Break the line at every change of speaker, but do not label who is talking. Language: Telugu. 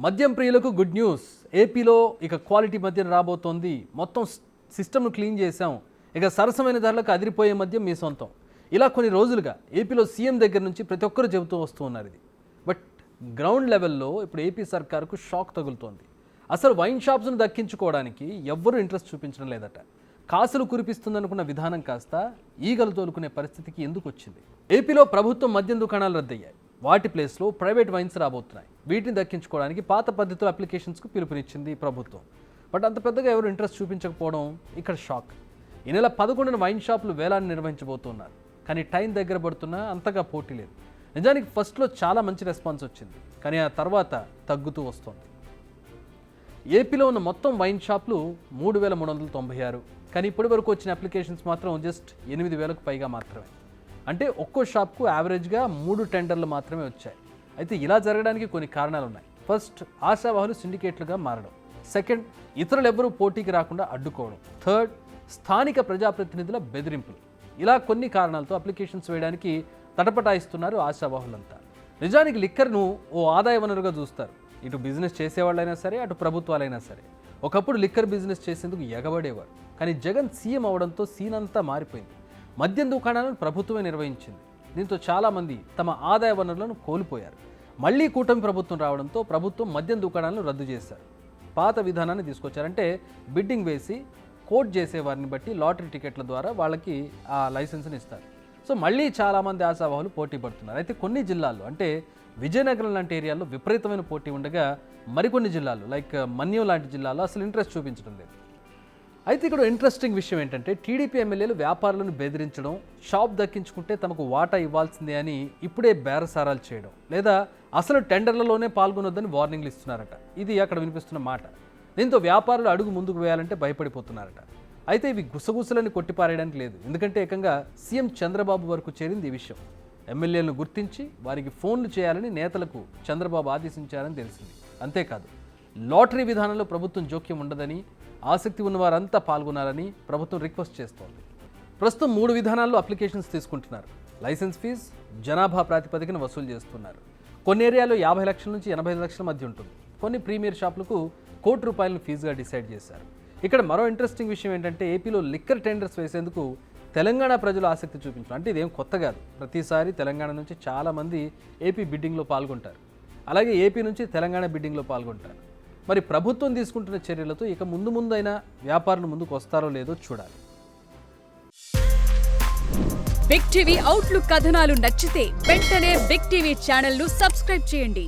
మద్యం ప్రియులకు గుడ్ న్యూస్. ఏపీలో ఇక క్వాలిటీ మద్యం రాబోతోంది. మొత్తం సిస్టమ్ను క్లీన్ చేశాం. ఇక సరసమైన ధరలకు అదిరిపోయే మద్యం మీ సొంతం. ఇలా కొన్ని రోజులుగా ఏపీలో సీఎం దగ్గర నుంచి ప్రతి ఒక్కరు చెబుతూ వస్తూ ఉన్నారు ఇది. బట్ గ్రౌండ్ లెవెల్లో ఇప్పుడు ఏపీ సర్కారుకు షాక్ తగులుతోంది. అసలు వైన్ షాప్స్ను దక్కించుకోవడానికి ఎవ్వరూ ఇంట్రెస్ట్ చూపించడం లేదట. కాసులు కురిపిస్తుందనుకున్న విధానం కాస్త ఈగలు తోలుకునే పరిస్థితికి ఎందుకు వచ్చింది? ఏపీలో ప్రభుత్వం మద్యం దుకాణాలు రద్దయ్యాయి. వాటి ప్లేస్లో ప్రైవేట్ వైన్స్ రాబోతున్నాయి. వీటిని దక్కించుకోవడానికి పాత పద్ధతిలో అప్లికేషన్స్కు పిలుపునిచ్చింది ప్రభుత్వం. బట్ అంత పెద్దగా ఎవరు ఇంట్రెస్ట్ చూపించకపోవడం ఇక్కడ షాక్. ఈ నెల 11న వైన్ షాపులు వేలాన్ని నిర్వహించబోతున్నారు. కానీ టైం దగ్గర పడుతున్నా అంతగా పోటీ లేదు. నిజానికి ఫస్ట్లో చాలా మంచి రెస్పాన్స్ వచ్చింది, కానీ ఆ తర్వాత తగ్గుతూ వస్తోంది. ఏపీలో ఉన్న మొత్తం వైన్ షాపులు 3,396, కానీ ఇప్పటి వరకు వచ్చిన అప్లికేషన్స్ మాత్రం జస్ట్ 8,000కు పైగా మాత్రమే. అంటే ఒక్కో షాప్కు యావరేజ్గా 3 టెండర్లు మాత్రమే వచ్చాయి. అయితే ఇలా జరగడానికి కొన్ని కారణాలు ఉన్నాయి. ఫస్ట్, ఆశావాహులు సిండికేట్లుగా మారడం. సెకండ్, ఇతరులు ఎవ్వరూ పోటీకి రాకుండా అడ్డుకోవడం. థర్డ్, స్థానిక ప్రజాప్రతినిధుల బెదిరింపులు. ఇలా కొన్ని కారణాలతో అప్లికేషన్స్ వేయడానికి తటపటాయిస్తున్నారు ఆశావాహులంతా. నిజానికి లిక్కర్ను ఓ ఆదాయ వనరుగా చూస్తారు. ఇటు బిజినెస్ చేసేవాళ్ళైనా సరే, అటు ప్రభుత్వాలైనా సరే. ఒకప్పుడు లిక్కర్ బిజినెస్ చేసేందుకు ఎగబడేవారు. కానీ జగన్ సీఎం అవడంతో సీన్ అంతా మారిపోయింది. మద్యం దుకాణాలను ప్రభుత్వమే నిర్వహించింది. దీంతో చాలామంది తమ ఆదాయ వనరులను కోల్పోయారు. మళ్లీ కూటమి ప్రభుత్వం రావడంతో ప్రభుత్వం మద్యం దుకాణాలను రద్దు చేశారు. పాత విధానాన్ని తీసుకొచ్చారంటే బిడ్డింగ్ వేసి కోట్ చేసేవారిని బట్టి లాటరీ టికెట్ల ద్వారా వాళ్ళకి ఆ లైసెన్స్ని ఇస్తారు. సో మళ్ళీ చాలామంది ఆశావాహులు పోటీ పడుతున్నారు. అయితే కొన్ని జిల్లాల్లో, అంటే విజయనగరం లాంటి ఏరియాల్లో విపరీతమైన పోటీ ఉండగా, మరికొన్ని జిల్లాలు లైక్ మన్యం లాంటి జిల్లాల్లో అసలు ఇంట్రెస్ట్ చూపించడం లేదు. అయితే ఇక్కడ ఇంట్రెస్టింగ్ విషయం ఏంటంటే, టీడీపీ ఎమ్మెల్యేలు వ్యాపారులను బెదిరించడం, షాప్ దక్కించుకుంటే తమకు వాటా ఇవ్వాల్సిందే అని ఇప్పుడే బేరసారాలు చేయడం, లేదా అసలు టెండర్లలోనే పాల్గొనొద్దని వార్నింగ్లు ఇస్తున్నారట. ఇది అక్కడ వినిపిస్తున్న మాట. దీంతో వ్యాపారులు అడుగు ముందుకు వేయాలంటే భయపడిపోతున్నారట. అయితే ఇవి గుసగుసలని కొట్టిపారేయడానికి లేదు. ఎందుకంటే ఏకంగా సీఎం చంద్రబాబు వరకు చేరింది ఈ విషయం. ఎమ్మెల్యేలను గుర్తించి వారికి ఫోన్లు చేయాలని నేతలకు చంద్రబాబు ఆదేశించారని తెలిసింది. అంతేకాదు, లాటరీ విధానంలో ప్రభుత్వం జోక్యం ఉండదని, ఆసక్తి ఉన్నవారంతా పాల్గొనాలని ప్రభుత్వం రిక్వెస్ట్ చేస్తోంది. ప్రస్తుతం 3 విధానాల్లో అప్లికేషన్స్ తీసుకుంటున్నారు. లైసెన్స్ ఫీజు జనాభా ప్రాతిపదికన వసూలు చేస్తున్నారు. కొన్ని ఏరియాలో 50 లక్షల నుంచి 85 లక్షల మధ్య ఉంటుంది. కొన్ని ప్రీమియర్ షాపులకు ₹1,00,00,000 ఫీజుగా డిసైడ్ చేశారు. ఇక్కడ మరో ఇంట్రెస్టింగ్ విషయం ఏంటంటే, ఏపీలో లిక్కర్ టెండర్స్ వేసేందుకు తెలంగాణ ప్రజలు ఆసక్తి చూపించడం. అంటే ఇదేం కొత్త కాదు. ప్రతిసారి తెలంగాణ నుంచి చాలామంది ఏపీ బిడ్డింగ్లో పాల్గొంటారు. అలాగే ఏపీ నుంచి తెలంగాణ బిడ్డింగ్లో పాల్గొంటారు. మరి ప్రభుత్వం తీసుకుంటున్న చర్యలతో ఇక ముందైనా వ్యాపారులు ముందుకు వస్తారో లేదో చూడాలి.
బిగ్ టీవీ అవుట్లుక్ కథనాలు నచ్చితే వెంటనే బిగ్ టీవీ ఛానల్ ను సబ్స్క్రైబ్ చేయండి.